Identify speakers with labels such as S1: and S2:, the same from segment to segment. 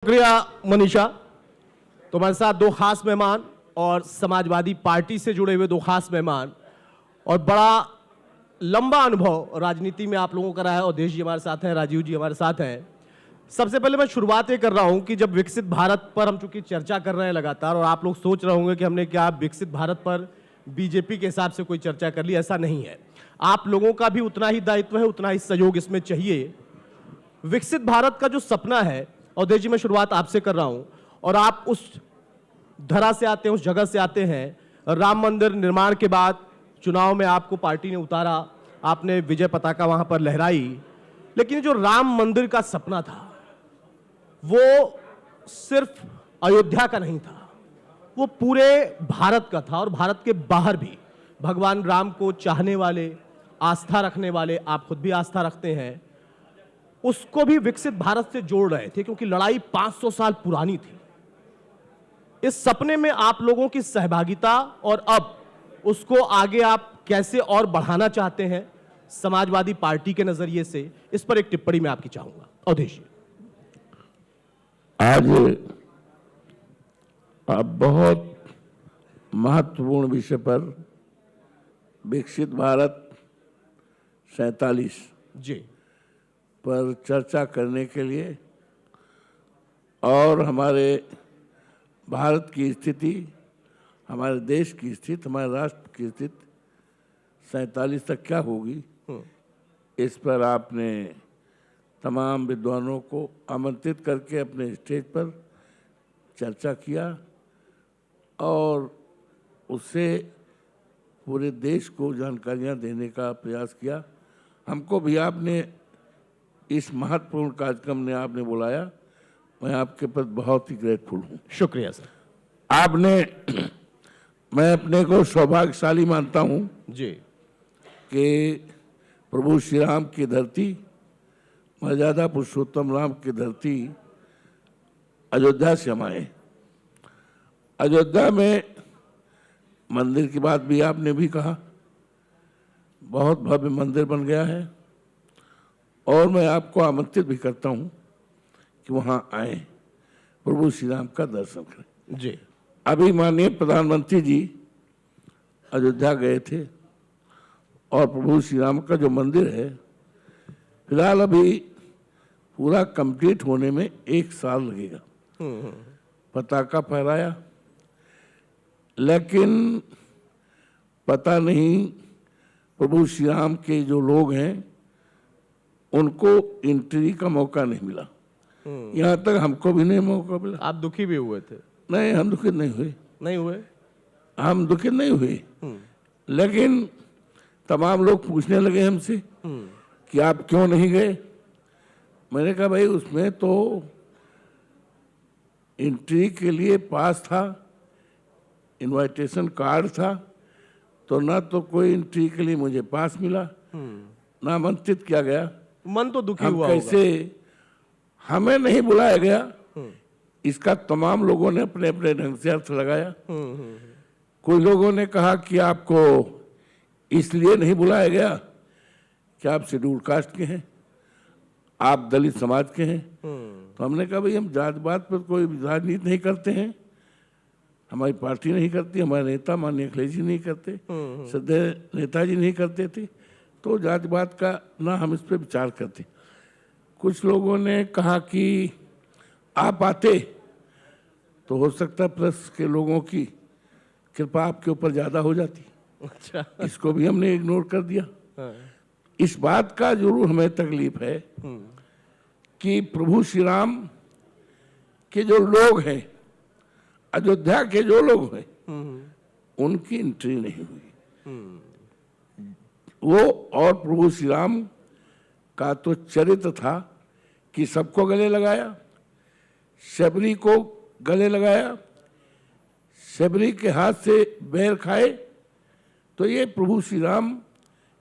S1: शुक्रिया मनीषा। तो हमारे साथ दो खास मेहमान और समाजवादी पार्टी से जुड़े हुए दो खास मेहमान और बड़ा लंबा अनुभव राजनीति में आप लोगों का रहा है। अवधेश जी हमारे साथ हैं, राजीव जी हमारे साथ हैं। सबसे पहले मैं शुरुआत ये कर रहा हूं कि जब विकसित भारत पर हम चूंकि चर्चा कर रहे हैं लगातार, और आप लोग सोच रहे होंगे कि हमने क्या विकसित भारत पर बीजेपी के हिसाब से कोई चर्चा कर ली, ऐसा नहीं है। आप लोगों का भी उतना ही दायित्व है, उतना ही सहयोग इसमें चाहिए। विकसित भारत का जो सपना है, अवधेश जी मैं शुरुआत आपसे कर रहा हूं, और आप उस धरा से आते हैं, उस जगह से आते हैं। राम मंदिर निर्माण के बाद चुनाव में आपको पार्टी ने उतारा, आपने विजय पताका वहां पर लहराई, लेकिन जो राम मंदिर का सपना था वो सिर्फ अयोध्या का नहीं था, वो पूरे भारत का था। और भारत के बाहर भी भगवान राम को चाहने वाले, आस्था रखने वाले, आप खुद भी आस्था रखते हैं, उसको भी विकसित भारत से जोड़ रहे थे, क्योंकि लड़ाई 500 साल पुरानी थी। इस सपने में आप लोगों की सहभागिता और अब उसको आगे आप कैसे और बढ़ाना चाहते हैं समाजवादी पार्टी के नजरिए से, इस पर एक टिप्पणी मैं आपकी चाहूंगा। अवधेश जी,
S2: आज आप बहुत महत्वपूर्ण विषय पर विकसित भारत 47
S1: जी
S2: पर चर्चा करने के लिए और हमारे भारत की स्थिति, हमारे देश की स्थिति, हमारे राष्ट्र की स्थिति 47 तक क्या होगी, इस पर आपने तमाम विद्वानों को आमंत्रित करके अपने स्टेज पर चर्चा किया और उससे पूरे देश को जानकारियां देने का प्रयास किया। हमको भी आपने इस महत्वपूर्ण कार्यक्रम ने आपने बुलाया, मैं आपके प्रति बहुत ही ग्रेटफुल हूँ।
S1: शुक्रिया सर।
S2: आपने मैं अपने को सौभाग्यशाली मानता हूँ
S1: जी
S2: कि प्रभु श्री राम की धरती, मर्यादा पुरुषोत्तम राम की धरती अयोध्या से हम आए। अयोध्या में मंदिर की बात भी आपने भी कहा, बहुत भव्य मंदिर बन गया है और मैं आपको आमंत्रित भी करता हूं कि वहां आए, प्रभु श्री राम का दर्शन करें।
S1: जी
S2: अभी माननीय प्रधानमंत्री जी अयोध्या गए थे और प्रभु श्री राम का जो मंदिर है फिलहाल अभी पूरा कंप्लीट होने में 1 साल लगेगा। पताका फहराया, लेकिन पता नहीं प्रभु श्री राम के जो लोग हैं उनको एंट्री का मौका नहीं मिला। यहाँ तक हमको भी नहीं मौका मिला।
S1: आप दुखी भी हुए थे?
S2: नहीं, हम दुखित नहीं हुए।
S1: नहीं हुए?
S2: हम दुखित नहीं हुए, लेकिन तमाम लोग पूछने लगे हमसे कि आप क्यों नहीं गए। मैंने कहा भाई उसमें तो एंट्री के लिए पास था, इनविटेशन कार्ड था, तो ना तो कोई एंट्री के लिए मुझे पास मिला, ना आमंत्रित किया गया।
S1: मन तो दुखी
S2: हम
S1: हुआ
S2: कैसे, हमें नहीं बुलाया गया, इसका तमाम लोगों ने अपने अपने ढंग से अर्थ लगाया। कोई लोगों ने कहा कि आपको इसलिए नहीं बुलाया गया कि आप शेड्यूल कास्ट के हैं, आप दलित समाज के हैं। तो हमने कहा भाई हम जात पात पर कोई राजनीति नहीं करते हैं, हमारी पार्टी नहीं करती, हमारे नेता माननीय अखिलेश जी नहीं करते, श्रद्धेय नेताजी नहीं करते थे, तो जात पात का ना हम इस पर विचार करते। कुछ लोगों ने कहा कि आप आते तो हो सकता प्रेस के लोगों की कृपा आपके ऊपर ज़्यादा हो जाती।
S1: अच्छा,
S2: इसको भी हमने इग्नोर कर दिया। इस बात का जरूर हमें तकलीफ है कि प्रभु श्री राम के जो लोग हैं, अयोध्या के जो लोग हैं, उनकी एंट्री नहीं हुई। वो और प्रभु श्री राम का तो चरित्र था कि सबको गले लगाया, शबरी को गले लगाया, शबरी के हाथ से बैर खाए, तो ये प्रभु श्री राम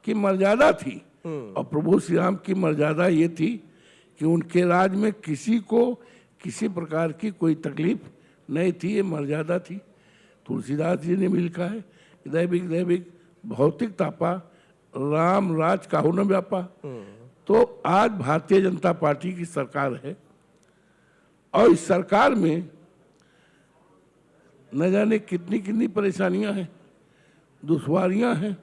S2: की मर्यादा थी। और प्रभु श्री राम की मर्यादा ये थी कि उनके राज में किसी को किसी प्रकार की कोई तकलीफ नहीं थी, ये मर्यादा थी। तुलसीदास जी ने भी लिखा है, दैविक दैविक भौतिक तापा, राम राज काहू न व्यापा। तो आज भारतीय जनता पार्टी की सरकार है और इस सरकार में न जाने कितनी कितनी परेशानियां हैं, दुश्वारियां हैं।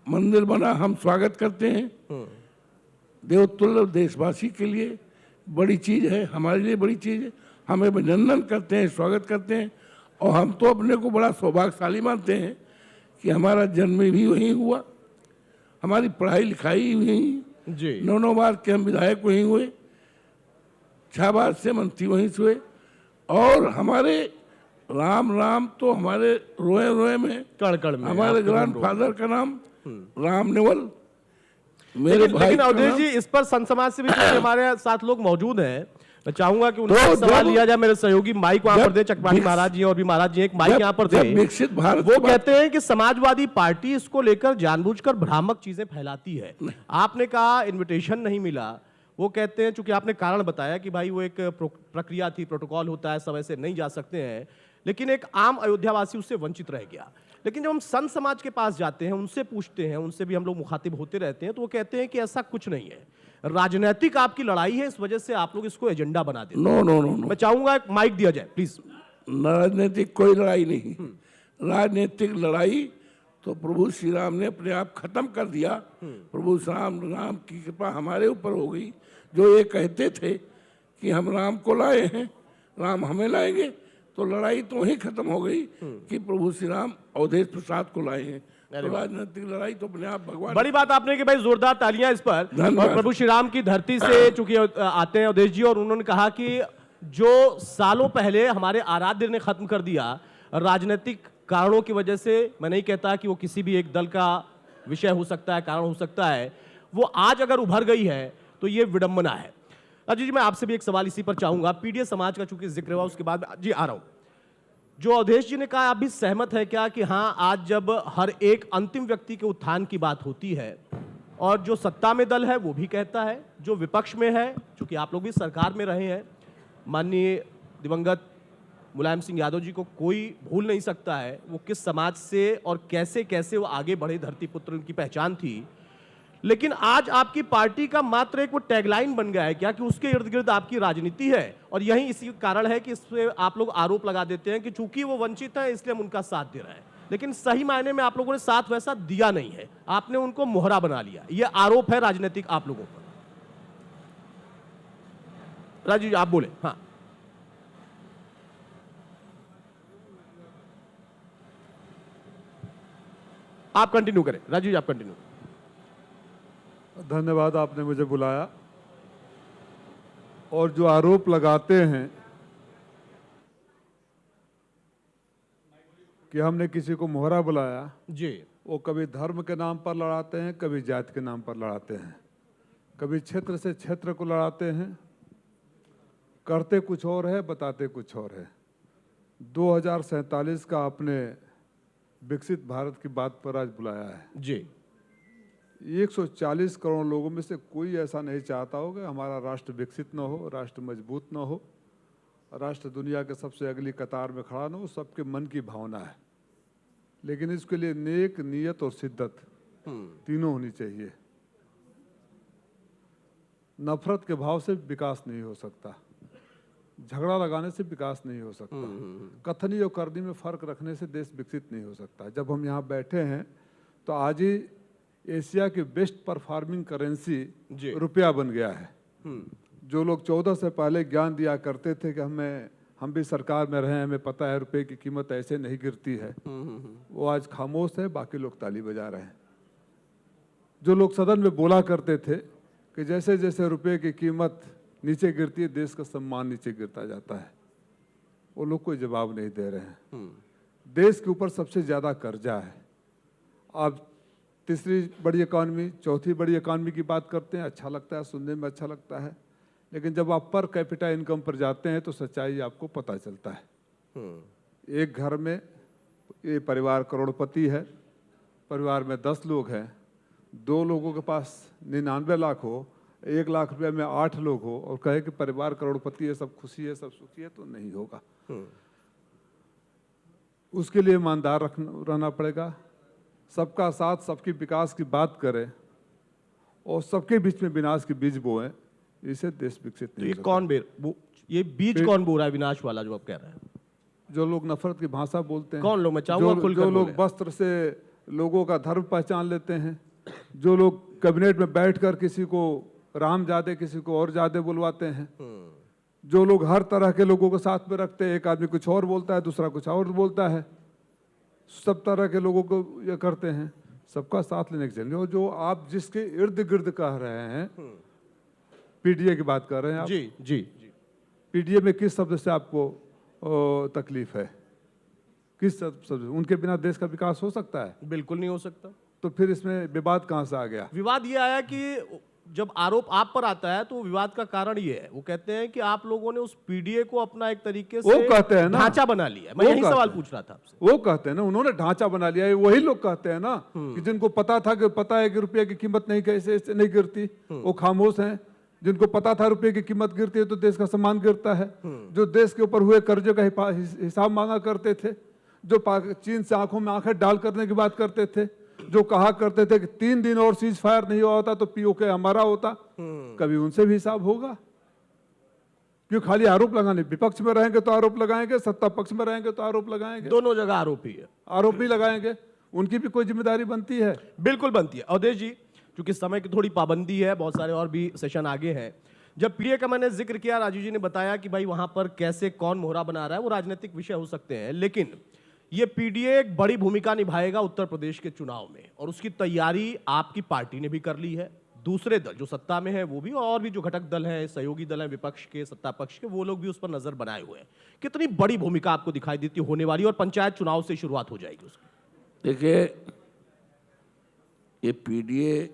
S2: मंदिर बना, हम स्वागत करते हैं। देवतुल्य देशवासी के लिए बड़ी चीज है, हमारे लिए बड़ी चीज है। हमें अभिनंदन करते हैं, स्वागत करते हैं। और हम तो अपने को बड़ा सौभाग्यशाली मानते हैं कि हमारा जन्म भी वहीं हुआ, हमारी पढ़ाई लिखाई वहीं
S1: जी।
S2: 9 बार के हम विधायक वहीं हुए, 6 बार से मंत्री वहीं से हुए। और हमारे राम तो हमारे रोए रोए में,
S1: कण में
S2: हमारे ग्रैंडफादर का नाम राम नेवल, मेरे भाई
S1: लेकिन
S2: का
S1: अवधेश
S2: नाम।
S1: जी, इस पर संत समाज से भी चूंकि हमारे साथ लोग मौजूद हैं, मैं चाहूंगा कि उनसे
S2: तो
S1: सवाल
S2: जब-
S1: लिया जाए। मेरे सहयोगी माइक वहां पर दे, चकवानी
S2: जब-
S1: महाराज जी और भी महाराज जी एक माइक यहाँ पर
S2: जब
S1: थे।
S2: विकसित भारत
S1: वो
S2: की बात-
S1: कहते हैं कि समाजवादी पार्टी इसको लेकर जानबूझकर भ्रामक चीजें फैलाती है। आपने कहा इनविटेशन नहीं मिला, वो कहते हैं, चूंकि आपने कारण बताया कि भाई वो एक प्रक्रिया थी, प्रोटोकॉल होता है, समय से नहीं जा सकते हैं, लेकिन एक आम अयोध्यावासी उससे वंचित रह गया। लेकिन जब हम संत समाज के पास जाते हैं, उनसे पूछते हैं, उनसे भी हम लोग मुखातिब होते रहते हैं, तो वो कहते हैं कि ऐसा कुछ नहीं है, राजनीतिक आपकी लड़ाई है, इस वजह से आप लोग इसको एजेंडा बना देते हैं।
S2: नो नो नो नो,
S1: मैं चाहूंगा एक माइक दिया जाए प्लीज।
S2: राजनीतिक कोई लड़ाई नहीं। राजनीतिक लड़ाई तो प्रभु श्री राम ने अपने आप खत्म कर दिया। प्रभु राम की कृपा हमारे ऊपर हो गई। जो ये कहते थे कि हम राम को लाए हैं, राम हमें लाएंगे, तो लड़ाई तो वहीं खत्म हो गई कि प्रभु श्री राम अवधेश प्रसाद को लाए हैं। तो राजनीतिक लड़ाई तो अपने आप भगवान।
S1: बड़ी बात आपने कि भाई जोरदार तालियां इस पर।
S2: धन्यवाद।
S1: और प्रभु श्री राम की धरती से चूंकि आते हैं अवधेश जी, और उन्होंने कहा कि जो सालों पहले हमारे आराध्य ने खत्म कर दिया राजनीतिक कारणों की वजह से, मैं नहीं कहता कि वो किसी भी एक दल का विषय हो सकता है, कारण हो सकता है, वो आज अगर उभर गई है तो ये विडंबना है। अजय जी, मैं आपसे भी एक सवाल इसी पर चाहूंगा। पीडीएस समाज का चूंकि जिक्र हुआ, उसके बाद जी आ रहा हूं। जो अवधेश जी ने कहा, आप भी सहमत है क्या कि हाँ, आज जब हर एक अंतिम व्यक्ति के उत्थान की बात होती है, और जो सत्ता में दल है वो भी कहता है, जो विपक्ष में है, चूंकि आप लोग भी सरकार में रहे हैं, माननीय दिवंगत मुलायम सिंह यादव जी को कोई भूल नहीं सकता है, वो किस समाज से और कैसे कैसे वो आगे बढ़े, धरती पुत्र उनकी पहचान थी। लेकिन आज आपकी पार्टी का मात्र एक वो टैगलाइन बन गया है क्या कि उसके इर्द गिर्द आपकी राजनीति है, और यही इसी कारण है कि इस पे आप लोग आरोप लगा देते हैं कि चूंकि वो वंचित है इसलिए हम उनका साथ दे रहे हैं, लेकिन सही मायने में आप लोगों ने साथ वैसा दिया नहीं है, आपने उनको मोहरा बना लिया। ये आरोप है राजनीतिक आप लोगों पर। राजीव जी आप बोले। हाँ, आप कंटिन्यू करें। राजीव जी आप कंटिन्यू।
S3: धन्यवाद, आपने मुझे बुलाया। और जो आरोप लगाते हैं कि हमने किसी को मोहरा बुलाया
S1: जी,
S3: वो कभी धर्म के नाम पर लड़ाते हैं, कभी जाति के नाम पर लड़ाते हैं, कभी क्षेत्र से क्षेत्र को लड़ाते हैं। करते कुछ और है, बताते कुछ और है। 2047 का आपने विकसित भारत की बात पर आज बुलाया है।
S1: जी,
S3: 140 करोड़ लोगों में से कोई ऐसा नहीं चाहता होगा हमारा राष्ट्र विकसित न हो, राष्ट्र मजबूत न हो, राष्ट्र दुनिया के सबसे अगली कतार में खड़ा न हो। सबके मन की भावना है, लेकिन इसके लिए नेक, नियत और शिद्दत तीनों होनी चाहिए। नफरत के भाव से विकास नहीं हो सकता, झगड़ा लगाने से विकास नहीं हो सकता, कथनी और करनी में फर्क रखने से देश विकसित नहीं हो सकता। जब हम यहाँ बैठे हैं तो आज ही एशिया की बेस्ट परफॉर्मिंग करेंसी रुपया बन गया है। जो लोग 14 से पहले ज्ञान दिया करते थे कि हम भी सरकार में रहे, हमें पता है रुपए की कीमत ऐसे नहीं गिरती है, वो आज खामोश है, बाकी लोग ताली बजा रहे हैं। जो लोग सदन में बोला करते थे कि जैसे जैसे रुपए की कीमत नीचे गिरती है, देश का सम्मान नीचे गिरता जाता है, वो लोग कोई जवाब नहीं दे रहे हैं। देश के ऊपर सबसे ज़्यादा कर्जा है। आप तीसरी बड़ी इकॉनमी, चौथी बड़ी इकॉनमी की बात करते हैं, अच्छा लगता है, सुनने में अच्छा लगता है, लेकिन जब आप पर कैपिटा इनकम पर जाते हैं तो सच्चाई आपको पता चलता है। एक घर में ये परिवार करोड़पति है, परिवार में 10 लोग हैं, 2 लोगों के पास 99 लाख हो, 1 लाख रुपये में 8 लोग हो, और कहे कि परिवार करोड़पति है, सब खुशी है, सब सुखी है, तो नहीं होगा। उसके लिए ईमानदार रहना पड़ेगा, सबका साथ, सबकी विकास की बात करें और सबके बीच में विनाश के बीज बोएं। इससे देश विकसित
S1: तो
S3: नहीं
S1: ये
S3: हो
S1: कौन ये बीज कौन बो रहा है विनाश वाला जो आप कह रहे हैं?
S3: सकता। जो लोग नफरत की भाषा बोलते हैं,
S1: कौन लोग? मैं चाहूंगा खुलकर
S3: जो लोग
S1: बोलें।
S3: वस्त्र से लोगों का धर्म पहचान लेते हैं, जो लोग कैबिनेट में बैठकर किसी को राम जादे किसी को और जादे बुलवाते हैं, जो लोग हर तरह के लोगों को साथ में रखते हैं, एक आदमी कुछ और बोलता है दूसरा कुछ और बोलता है, सब तरह के लोगों को ये करते हैं, सबका साथ लेने के चलिए। और जो आप जिसके इर्द गिर्द कह रहे हैं, पीडीए की बात कर रहे हैं आप,
S1: जी जी जी।
S3: पीडीए में किस शब्द से आपको तकलीफ है? किस शब्द? उनके बिना देश का विकास हो सकता है?
S1: बिल्कुल नहीं हो सकता।
S3: तो फिर इसमें विवाद कहाँ से आ गया?
S1: विवाद ये आया कि जब आरोप आप पर आता है तो विवाद का कारण ये है, वो कहते हैं कि आप लोगों ने उस पीडीए को अपना एक तरीके से
S3: वो कहते हैं ना,
S1: ढांचा बना लिया है। मैं
S3: वो
S1: यही
S3: कहते
S1: सवाल
S3: हैं।
S1: पूछ रहा था आपसे।
S3: वो कहते हैं ना उन्होंने ढांचा बना लिया है। वही लोग कहते हैं ना कि जिनको पता था कि पता है कि रुपये की कीमत नहीं कैसे नहीं गिरती, वो खामोश हैं। जिनको पता था रुपये की कीमत गिरती है तो देश का सम्मान गिरता है। जो देश के ऊपर हुए कर्जे का हिसाब मांगा करते थे, जो चीन से आंखों में आंखें डाल करने की बात करते थे, जो कहा करते थे कि 3 दिन और सीज फायर नहीं हुआ होता तो पीओके हमारा होता, कभी उनसे भी हिसाब होगा? क्यों खाली आरोप लगाने? विपक्ष में रहेंगे तो आरोप लगाएंगे, सत्ता पक्ष में रहेंगे तो आरोप लगाएंगे,
S1: दोनों जगह आरोपी है,
S3: आरोप भी लगाएंगे। उनकी भी कोई जिम्मेदारी बनती है।
S1: बिल्कुल बनती है। अवधेश जी, क्योंकि समय की थोड़ी पाबंदी है, बहुत सारे और भी सेशन आगे हैं। जब पीडीए का मैंने जिक्र किया, राजीव जी ने बताया कि भाई वहां पर कैसे कौन मोहरा बना रहा है, वो राजनीतिक विषय हो सकते हैं, लेकिन ये पीडीए एक बड़ी भूमिका निभाएगा उत्तर प्रदेश के चुनाव में, और उसकी तैयारी आपकी पार्टी ने भी कर ली है। दूसरे दल जो सत्ता में है वो भी, और भी जो घटक दल हैं, सहयोगी दल हैं विपक्ष के, सत्ता पक्ष के, वो लोग भी उस पर नजर बनाए हुए हैं। कितनी बड़ी भूमिका आपको दिखाई देती होने वाली, और पंचायत चुनाव से शुरुआत हो जाएगी उसकी?
S2: देखिए, ये पीडीए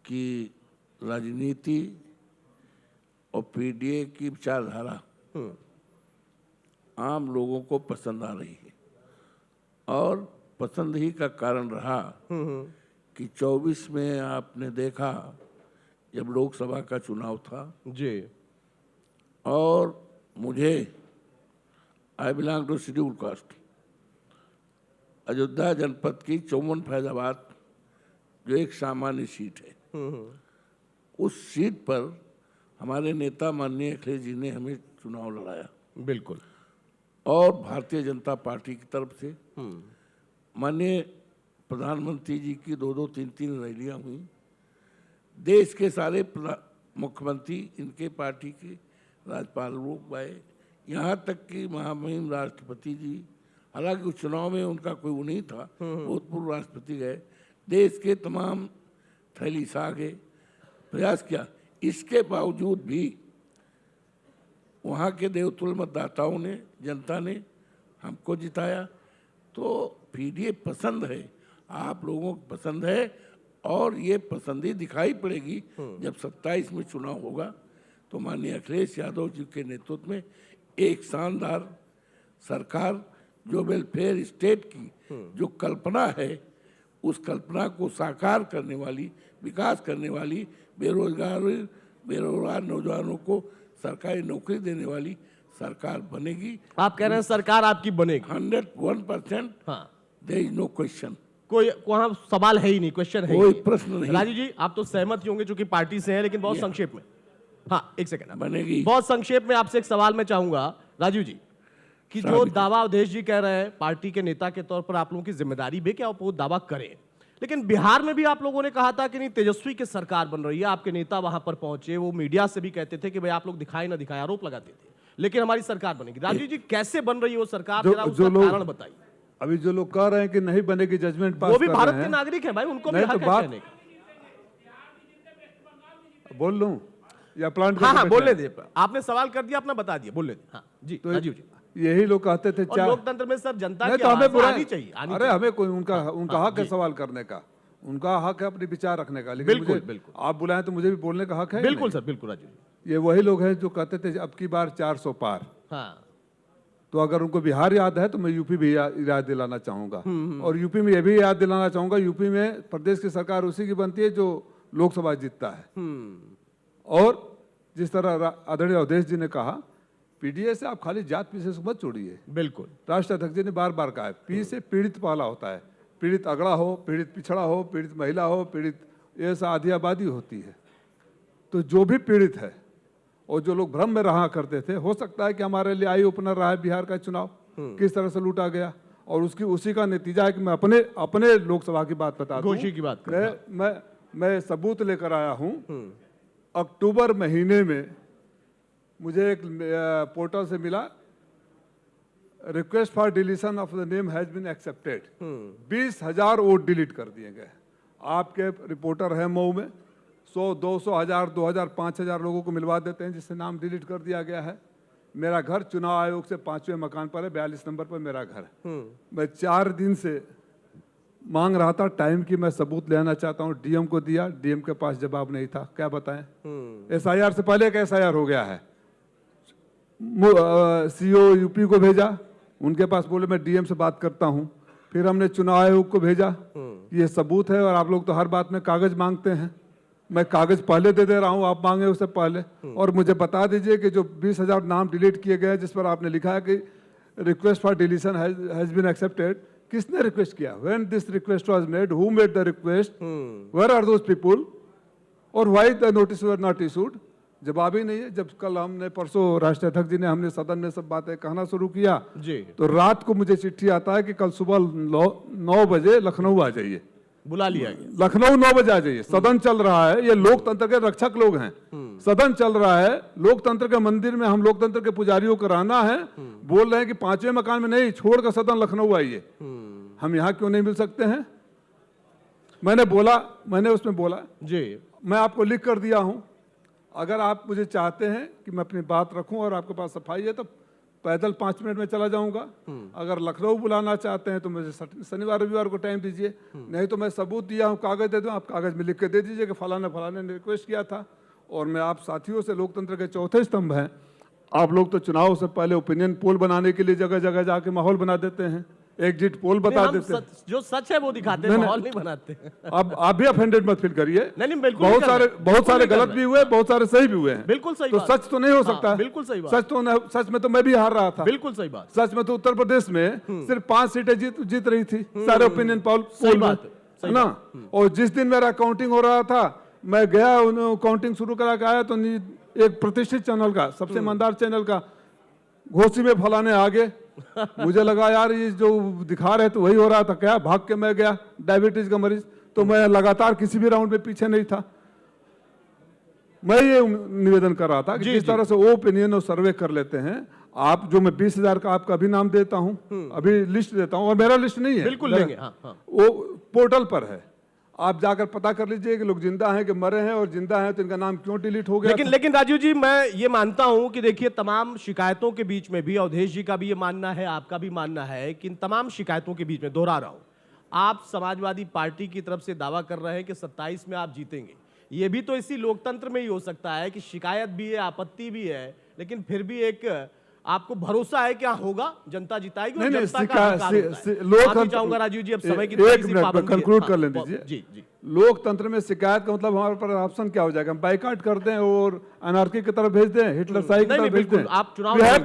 S2: की राजनीति और पीडीए की विचारधारा आम लोगों को पसंद आ रही है, और पसंद ही का कारण रहा कि 24 में आपने देखा जब लोकसभा का चुनाव था
S1: जी,
S2: और मुझे I belong to schedule caste, Ayodhya जनपद की चौवन फैजाबाद जो एक सामान्य सीट है, उस सीट पर हमारे नेता माननीय अखिलेश जी ने हमें चुनाव लड़ाया।
S1: बिल्कुल।
S2: और भारतीय जनता पार्टी की तरफ से माननीय प्रधानमंत्री जी की 2-2, 3-3 रैलियां हुई। देश के सारे मुख्यमंत्री इनके पार्टी के, राज्यपाल लोग आए, यहाँ तक कि महामहिम राष्ट्रपति जी, हालांकि उस चुनाव में उनका कोई वो नहीं था, भूतपूर्व राष्ट्रपति गए, देश के तमाम थैली सा गए, प्रयास किया। इसके बावजूद भी वहाँ के देवतुल्य मतदाताओं ने, जनता ने हमको जिताया। तो पीडीए पसंद है, आप लोगों को पसंद है, और ये पसंदी दिखाई पड़ेगी जब 27 में चुनाव होगा। तो माननीय अखिलेश यादव जी के नेतृत्व में एक शानदार सरकार, जो वेलफेयर स्टेट की जो कल्पना है, उस कल्पना को साकार करने वाली, विकास करने वाली, बेरोजगार नौजवानों को सरकारी नौकरी देने वाली सरकार बनेगी।
S1: आप कह रहे हैं सरकार आपकी बनेगी?
S2: 101%।
S1: हाँ,
S2: देयर इज नो क्वेश्चन।
S1: कोई वहां सवाल है ही नहीं, क्वेश्चन है ही
S2: कोई
S1: नहीं।
S2: प्रश्न नहीं।
S1: राजीव जी, आप तो सहमत ही होंगे चूंकि पार्टी से हैं, लेकिन बहुत संक्षेप में। हाँ, एक सेकंड,
S2: बनेगी।
S1: बहुत संक्षेप में आपसे एक सवाल मैं चाहूंगा राजीव जी, कि जो दावा अवधेश जी कह रहे हैं, पार्टी के नेता के तौर पर आप लोगों की जिम्मेदारी भी क्या, आप वो दावा करें, लेकिन बिहार में भी आप लोगों ने कहा था कि नहीं, तेजस्वी की सरकार बन रही है, आपके नेता वहां पर पहुंचे, वो मीडिया से भी कहते थे कि भाई आप लोग दिखाई ना दिखाए, आरोप लगाते थे, लेकिन हमारी सरकार बनेगी। राजीव जी, कैसे बन रही है वो सरकार, जरा उसका कारण बताइए।
S3: अभी जो लोग कह रहे हैं कि नहीं बनेगी, जजमेंट पास
S1: वो भी
S3: कर
S1: भारत
S3: रहे
S1: के
S3: हैं,
S1: नागरिक हैं भाई, उनको भी
S3: नहीं
S1: हक
S3: तो
S1: है
S3: बात
S1: कहने का।
S3: बोल लूं या प्लांट?
S1: हाँ, बोलने दे, आपने सवाल कर दिया, अपना बता दिया, बोलने दे। हाँ जी,
S3: तो
S1: राजीव जी,
S3: यही लोग कहते थे
S1: और लोकतंत्र में सर जनता
S3: नहीं
S1: की
S3: तो हमें
S1: आवाज
S3: बुरा
S1: आनी चाहिए, आनी
S3: अरे
S1: चाहिए।
S3: हमें कोई उनका हक है सवाल करने का, उनका हक है अपने विचार रखने का, लेकिन
S1: बिल्कुल,
S3: मुझे
S1: बिल्कुल।
S3: आप बुलाएं तो मुझे भी बोलने का हक है।
S1: बिल्कुल सर, बिल्कुल राजीव जी।
S3: ये वही लोग हैं जो कहते थे अब की बार 400 पार।
S1: हाँ,
S3: तो अगर उनको बिहार याद है तो मैं यूपी भी याद दिलाना चाहूंगा, और यूपी में ये भी याद दिलाना चाहूंगा, यूपी में प्रदेश की सरकार उसी की बनती है जो लोकसभा जीतता है। और जिस तरह आदरणीय अवधेश जी ने कहा, पीडीए से आप खाली जात विशेष को मत जोड़िए।
S1: बिल्कुल,
S3: राष्ट्रीय अध्यक्ष जी ने बार बार कहा है, पी से पीड़ित पाला होता है, पीड़ित अगड़ा हो, पीड़ित पिछड़ा हो, पीड़ित महिला हो, पीड़ित, ये सब आधी आबादी होती है। तो जो भी पीड़ित है और जो लोग भ्रम में रहा करते थे, हो सकता है कि हमारे लिए आई ओपनर रहा है बिहार का चुनाव किस तरह से लूटा गया, और उसी का नतीजा है कि मैं अपने लोकसभा की बात बता दूं।
S1: घोषी की बात कर
S3: मैं सबूत लेकर आया हूं। अक्टूबर महीने में मुझे एक पोर्टल से मिला, request for deletion of the name has been accepted. 20,000 vote delete कर दिए गए। आपके रिपोर्टर है मऊ में, 100, 200, 1000, 2000, 5000 लोगों को मिलवा देते हैं जिससे नाम डिलीट कर दिया गया है। मेरा घर चुनाव आयोग से 5वें मकान पर है, 42 नंबर पर मेरा घर है। मैं 4 दिन से मांग रहा था टाइम की मैं सबूत लेना चाहता हूँ, डीएम को दिया, डीएम के पास जवाब नहीं था। क्या बताएं, एसआईआर से पहले का एसआईआर हो गया है। सीओ यूपी को भेजा, उनके पास बोले मैं डीएम से बात करता हूँ। फिर हमने चुनाव आयोग को भेजा, ये सबूत है, और आप लोग तो हर बात में कागज मांगते हैं, मैं कागज पहले दे रहा हूँ, आप मांगे उससे पहले। और मुझे बता दीजिए कि जो 20,000 नाम डिलीट किए गए जिस पर आपने लिखा है कि request for deletion has been accepted, किसने रिक्वेस्ट किया? When this request was made, who made the request, where are those people, और why the notice were not issued? जवाब ही नहीं है। जब कल हमने परसों राष्ट्रीय अध्यक्ष जी ने हमने सदन में सब बातें कहना शुरू किया
S1: जी,
S3: तो रात को मुझे चिट्ठी आता है कि कल सुबह 9 बजे लखनऊ आ जाइए।
S1: बुला लिया गया।
S3: लखनऊ 9 बजे आ जाइए, सदन चल रहा है, ये लोकतंत्र के रक्षक लोग हैं। सदन चल रहा है, लोकतंत्र के मंदिर में हम लोकतंत्र के पुजारियों को रहना है, बोल रहे हैं कि 5वें मकान में नहीं, छोड़कर सदन लखनऊ आइए। हम यहाँ क्यों नहीं मिल सकते हैं? मैंने उसमें बोला
S1: जी,
S3: मैं आपको लिख कर दिया हूं, अगर आप मुझे चाहते हैं कि मैं अपनी बात रखूं और आपके पास सफाई है तो पैदल 5 मिनट में चला जाऊंगा। अगर लखनऊ बुलाना चाहते हैं तो मुझे शनिवार रविवार को टाइम दीजिए, नहीं तो मैं सबूत दिया हूं, कागज दे दूं, आप कागज में लिख के दे दीजिए कि फलाने फलाने ने रिक्वेस्ट किया था। और मैं आप साथियों से, लोकतंत्र के चौथे स्तंभ हैं आप लोग, तो चुनाव से पहले ओपिनियन पोल बनाने के लिए जगह जगह जाके माहौल बना देते हैं, एग्जिट पोल बता देते हैं।
S1: जो सच है वो दिखाते हैं, माहौल नहीं बनाते।
S3: अब आप भी ऑफेंडेड मत फील करिए।
S1: नहीं, बिल्कुल
S3: बहुत सारे गलत भी हुए, बहुत सारे सही भी हुए हैं।
S1: बिल्कुल सही
S3: तो
S1: बात।
S3: सच तो नहीं हो सकता।
S1: बिल्कुल सही बात।
S3: सच में तो मैं भी हार रहा था।
S1: बिल्कुल सही बात।
S3: सच में तो उत्तर प्रदेश में सिर्फ 5 सीटें जीत रही थी सारे ओपिनियन पोल में, है ना। और जिस दिन मेरा काउंटिंग हो रहा था, मैं गया, काउंटिंग शुरू करा के आया तो एक प्रतिष्ठित चैनल का, सबसे ईमानदार चैनल का घोसी में फलाने आगे, मुझे लगा यार ये जो दिखा रहे तो वही हो रहा था क्या। भाग के मैं गया, डायबिटीज का मरीज, तो मैं लगातार किसी भी राउंड में पीछे नहीं था। मैं ये निवेदन कर रहा था कि जिस तरह से वो ओपिनियन और सर्वे कर लेते हैं आप, जो मैं 20,000 का आपका अभी नाम देता हूं, अभी लिस्ट देता हूं, और मेरा लिस्ट नहीं है,
S1: बिल्कुल लेंगे। हाँ।
S3: वो पोर्टल पर है, आप जाकर पता कर लीजिए कि लोग जिंदा हैं कि मरे हैं, और जिंदा हैं तो इनका नाम क्यों डिलीट हो गया।
S1: लेकिन राजीव जी, मैं ये मानता हूं कि देखिए, तमाम शिकायतों के बीच में भी अवधेश जी का भी ये मानना है, आपका भी मानना है कि इन तमाम शिकायतों के बीच में, दोहरा रहा हूं, आप समाजवादी पार्टी की तरफ से दावा कर रहे हैं कि 27 में आप जीतेंगे। ये भी तो इसी लोकतंत्र में ही हो सकता है कि शिकायत भी है, आपत्ति भी है, लेकिन फिर भी एक आपको भरोसा है क्या होगा, जनता जिताएगी।
S3: नहीं,
S1: जनता का चाहूंगा राजीव जी, अब समय की
S3: एक मिनट कंक्लूड कर लें दीजिए।
S1: जी जी।
S3: लोकतंत्र में शिकायत का मतलब हमारे पर ऑप्शन क्या हो जाएगा? हम बाइकाट कर दें और अनार्की की तरफ भेज दें, हिटलर शाही की तरफ भेज दें?
S1: आप चुनाव,
S3: वी हैव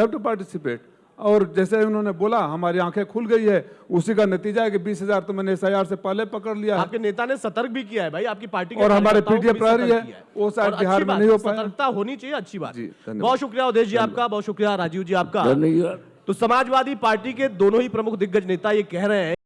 S3: टू पार्टिसिपेट। और जैसे उन्होंने बोला, हमारी आंखें खुल गई है, उसी का नतीजा है कि 20,000 तो मैंने एसआईआर से पहले पकड़ लिया।
S1: आपके नेता ने सतर्क भी किया है भाई, आपकी पार्टी
S3: और हमारे पीटीए प्रहरी है, वो शायद बिहार में नहीं हो पाया।
S1: सतर्कता होनी चाहिए, अच्छी बात। बहुत शुक्रिया अवधेश जी आपका, बहुत शुक्रिया राजीव जी आपका।
S2: धन्यवाद।
S1: तो समाजवादी पार्टी के दोनों ही प्रमुख दिग्गज नेता ये कह रहे हैं